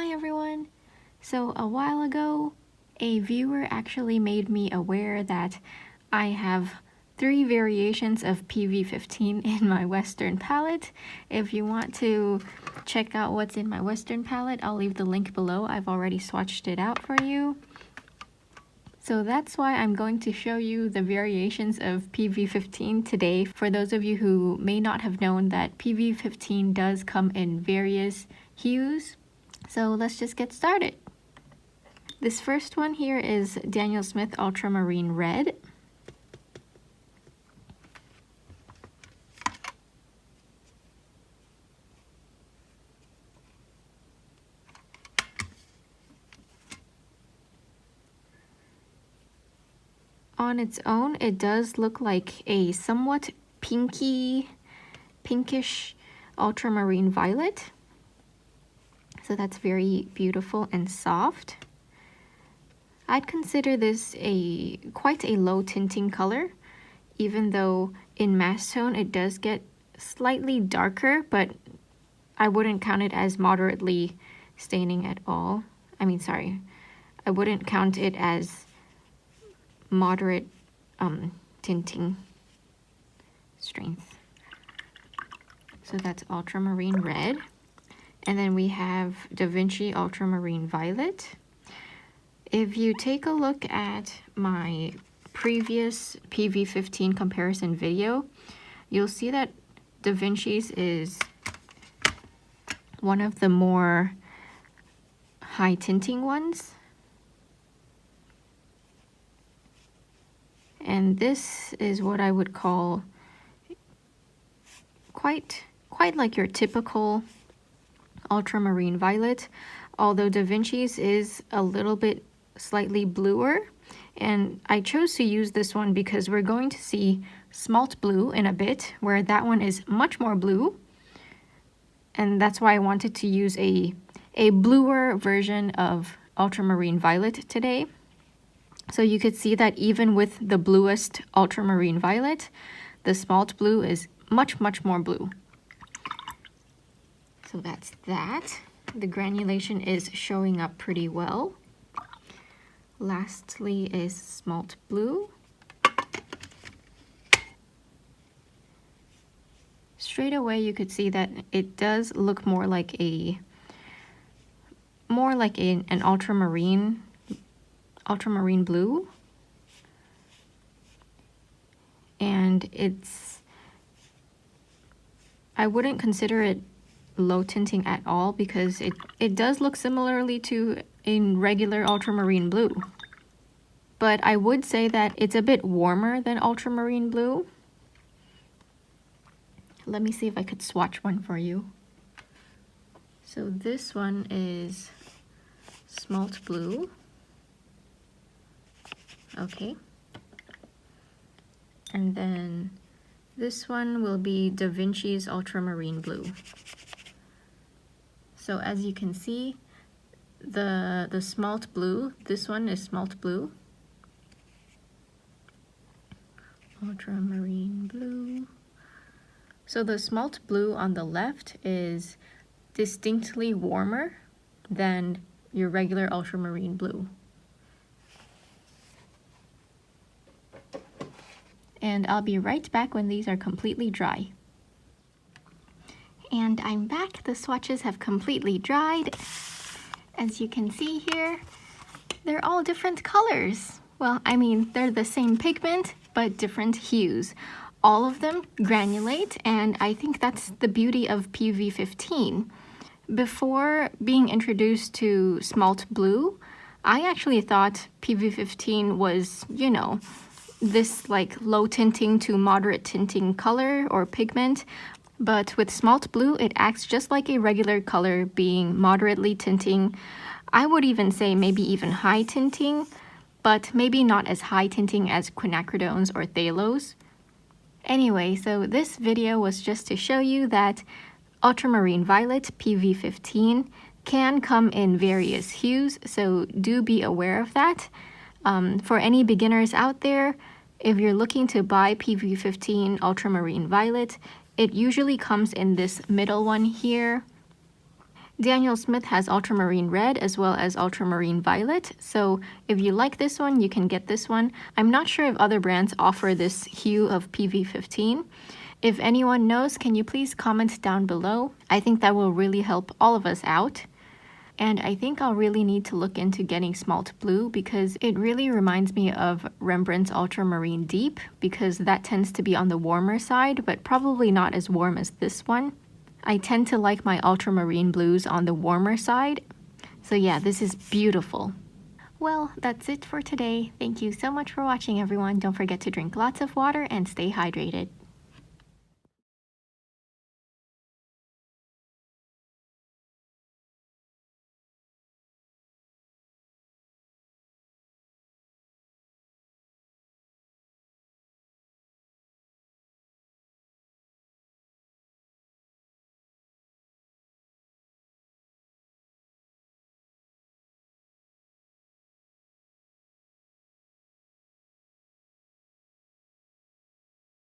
Hi everyone! So a while ago, a viewer actually made me aware that I have 3 variations of PV15 in my Western palette. If you want to check out what's in my Western palette, I'll leave the link below. I've already swatched it out for you. So that's why I'm going to show you the variations of PV15 today. For those of you who may not have known that PV15 does come in various hues. So let's just get started. This first one here is Daniel Smith Ultramarine Red. On its own, it does look like a somewhat pinkish ultramarine violet. So that's very beautiful and soft. I'd consider this quite a low tinting color, even though in mass tone it does get slightly darker, but I wouldn't count it as moderately staining at all. I wouldn't count it as moderate tinting strength. So that's Ultramarine Red. And then we have Vinci Ultramarine Violet. If you take a look at my previous PV15 comparison video, you'll see that Vinci's is one of the more high tinting ones. And this is what I would call quite like your typical ultramarine violet, although Vinci's is a little bit slightly bluer. And I chose to use this one because we're going to see smalt blue in a bit, where that one is much more blue. And that's why I wanted to use a bluer version of ultramarine violet today. So you could see that even with the bluest ultramarine violet, the smalt blue is much more blue. So that's that. The granulation is showing up pretty well. Lastly is smalt blue. Straight away you could see that it does look more like an ultramarine blue, and I wouldn't consider it low tinting at all because it does look similarly to a regular ultramarine blue, but I would say that it's a bit warmer than ultramarine blue. Let me see if I could swatch one for you. So this one is smalt blue. Okay, and then this one will be Vinci's Ultramarine Blue. So as you can see, the smalt blue, this one is smalt blue. Ultramarine Blue. So the smalt blue on the left is distinctly warmer than your regular ultramarine blue. And I'll be right back when these are completely dry. And I'm back. The swatches have completely dried. As you can see here, they're all different colors. Well, I mean, they're the same pigment, but different hues. All of them granulate, and I think that's the beauty of PV15. Before being introduced to smalt blue, I actually thought PV15 was, you know, this like low tinting to moderate tinting color or pigment, but with smalt blue it acts just like a regular color, being moderately tinting. I would even say maybe even high tinting, but maybe not as high tinting as quinacridones or phthalos. Anyway, so this video was just to show you that ultramarine violet PV15 can come in various hues, so do be aware of that. For any beginners out there, if you're looking to buy PV15 Ultramarine Violet, it usually comes in this middle one here. Daniel Smith has Ultramarine Red as well as Ultramarine Violet, so if you like this one, you can get this one. I'm not sure if other brands offer this hue of PV15. If anyone knows, can you please comment down below? I think that will really help all of us out. And I think I'll really need to look into getting Smalt Blue because it really reminds me of Rembrandt's Ultramarine Deep, because that tends to be on the warmer side, but probably not as warm as this one. I tend to like my ultramarine blues on the warmer side. So yeah, this is beautiful. Well, that's it for today. Thank you so much for watching, everyone. Don't forget to drink lots of water and stay hydrated.